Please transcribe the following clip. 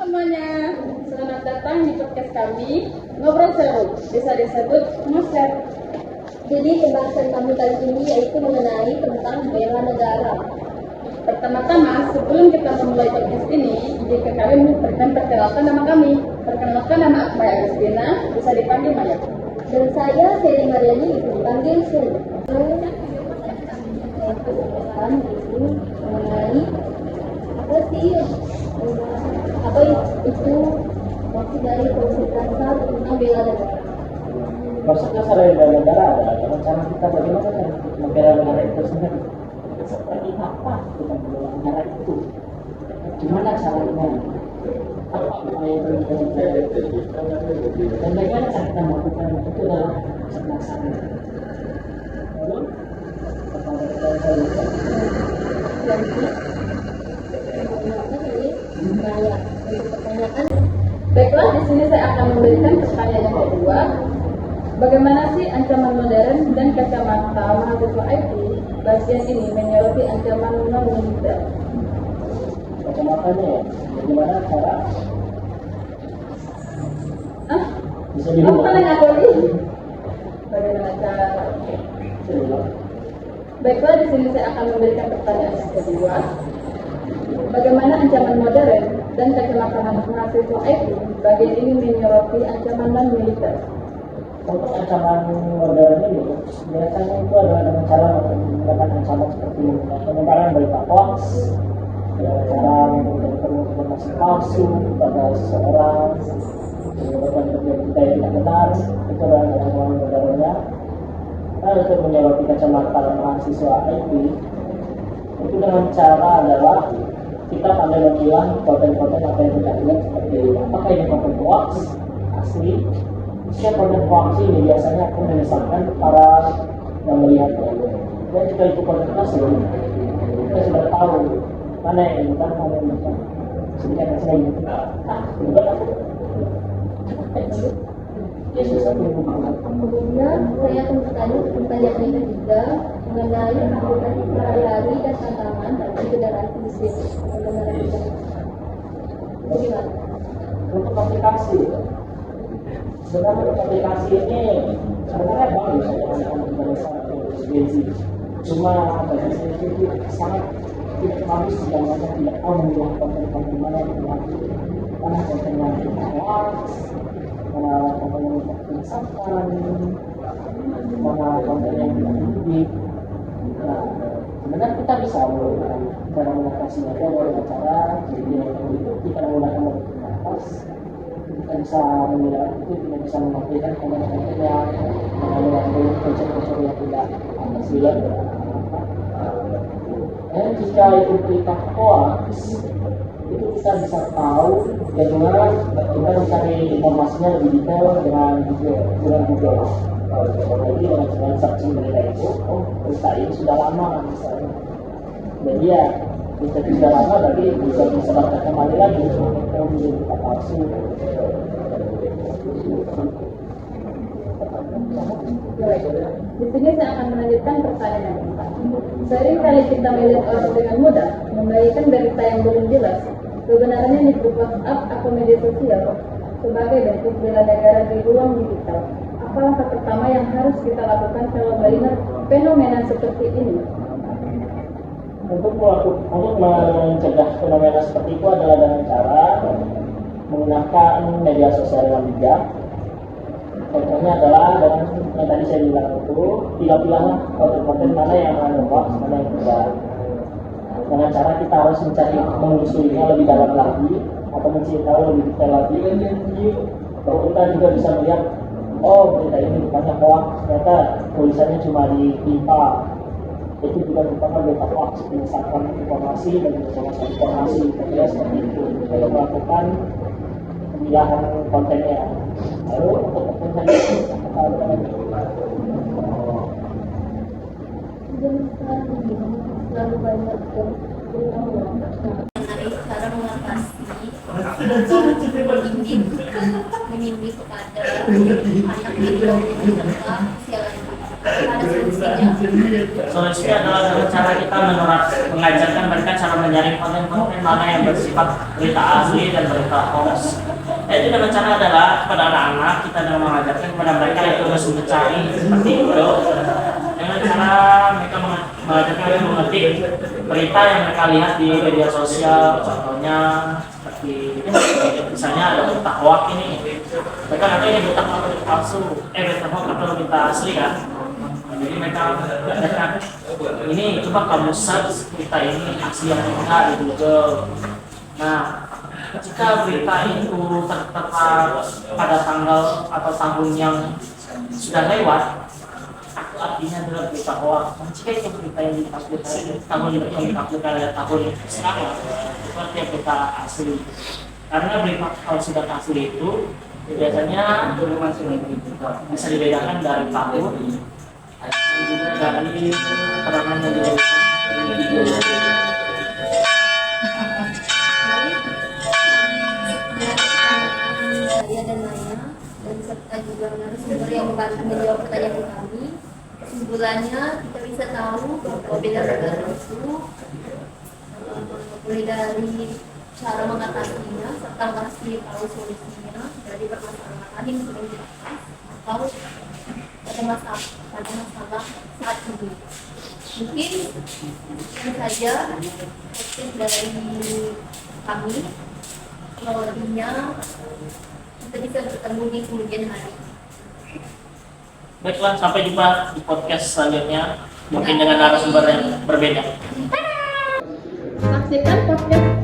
semuanya, selamat datang di podcast kami Ngobrol Seru, bisa disebut Ngoser. Jadi pembahasan kami kali ini yaitu mengenai tentang bela negara. Pertama-tama, sebelum kita memulai podcast ini, jika kami memperkenalkan nama kami. Perkenalkan nama Akbar Agustina, bisa dipanggil Maya. Dan saya Seri Mariani dipanggil Suri. Mengenai apa sih itu maksud dari Komisi Dasar tentang bela negara. Maksud dasar dari bela negara adalah cara kita bagaimana membela negara itu sendiri. Seperti apa kita membela negara itu? Gimana caranya? Apa upaya yang perlu kita lakukan? Dan bagaimana cara kita melakukan itu dalam kecerdasan. Lalu, Pertanyaan. Baiklah, di sini saya akan memberikan pertanyaan yang kedua. Bagaimana sih ancaman modern dan kacamata mahasiswa IT bagian ini menyoroti ancaman non-militer? kacamatanya ya, bagaimana cara? Bisa Apa dibilang. pertanyaan aku ini? Bagaimana cara? Baiklah, di sini saya akan memberikan pertanyaan yang kedua. Bagaimana ancaman modern dan kacamata mahasiswa IT bagian ini menyoroti ancaman non-militer? Untuk ancaman modern ini biasanya itu adalah dengan cara menggunakan ancaman seperti penyebaran berita hoax, cara memberikan informasi palsu kepada seseorang, menyebabkan berita yang tidak benar, itu adalah ancaman modernnya. Nah, untuk menyoroti kacamata mahasiswa IT itu dengan cara adalah kita pandai memilah konten-konten apa yang kita lihat seperti apakah ini konten hoax asli. Setiap konten hoax ini biasanya akan menyesatkan para yang melihatnya. Dan jika itu konten asli, kita sudah tahu mana yang bukan, mana yang bukan. Sedikit yang saya ingin bukan aku. Yesus aku yang bukan. Kemudian saya akan bertanya pertanyaan yang ketiga mengenai aplikasi sehari-hari dan tantangan bagi generasi di sini. Bagaimana? Untuk aplikasi, sebenarnya untuk aplikasi ini sebenarnya bagus ya untuk Gen-Z. Cuma bagi saya itu sangat tidak bagus jika mereka tidak tahu memilah konten-konten mana yang mana konten yang hoax, mana konten yang menyesatkan, mana konten yang tidak. Nah, sebenarnya kita bisa menggunakan cara mengatasinya dengan cara jadi itu kita menggunakan nafas. Kita bisa memilah itu, kita bisa memastikan konten-konten yang mengandung unsur-unsur yang tidak asli. Dan jika itu berita hoax, itu kita bisa tahu bagaimana kita mencari informasinya lebih detail dengan Google. Jadi dengan searching berita itu, berita ini sudah lama misalnya. Dan dia bisa sudah lama, tapi bisa disebarkan kembali lagi untuk menjadi berita palsu. Di sini saya akan melanjutkan pertanyaan yang keempat. Sering kali kita melihat orang dengan mudah membagikan berita yang belum jelas kebenarannya di grup WhatsApp atau media sosial sebagai bentuk bela negara di ruang digital. Apa langkah pertama yang harus kita lakukan kalau melihat fenomena seperti ini? Untuk mencegah fenomena seperti itu adalah dengan cara menggunakan media sosial yang bijak. Contohnya adalah dengan yang tadi saya bilang itu, pilih-pilihlah konten-konten mana yang hoax, mana yang tidak. Dengan cara kita harus menelusurnya lebih dalam lagi atau mencari tahu lebih detail lagi. Baru kita juga bisa melihat, oh berita ini bukannya hoax, ternyata tulisannya cuma ditimpa. Itu juga merupakan berita hoax, menyesatkan informasi dan menyesatkan informasi. Kira seperti itu. Kita melakukan pemilahan kontennya. Lalu untuk konten Terlalu banyak cara mengatasi menyimpit kepada anak di bawah serta usia lanjut. Ada solusinya Solusinya adalah dengan cara kita mengajarkan mereka cara menyaring konten-konten mana yang bersifat berita asli dan berita hoax. Itu dengan cara adalah kepada anak-anak kita dengan mengajarkan kepada mereka itu harus mencari seperti itu. Dengan cara mereka mengajarkan mereka mengerti berita yang mereka lihat di media sosial, contohnya seperti misalnya ada berita hoax ini, mereka nanti ini berita palsu, berita hoax atau berita asli kan. Jadi mereka katakan ini coba kamu search berita ini asli yang enggak di Google. Nah, jika berita itu tertera pada tanggal atau tahun yang sudah lewat, itu artinya adalah berita hoax. Dan jika itu berita yang ditampilkan tahun yang ditampilkan adalah tahun sekarang, itu artinya berita asli. Karena berita kalau sudah asli itu biasanya bisa dibedakan dari tahun dan juga dari keterangan yang diberikan. Saya dan Naya dan serta juga narasumber yang membantu menjawab pertanyaan kami. Kesimpulannya kita bisa tahu bahwa bela negara itu mulai dari cara mengatasinya serta masih tahu solusinya dari permasalahan yang sedang dibahas atau pada masalah saat ini. Mungkin sekian saja podcast dari kami. Kalau lebihnya kita bisa bertemu di kemudian hari. Baiklah, sampai jumpa di podcast selanjutnya, mungkin dengan narasumber yang berbeda. Saksikan podcast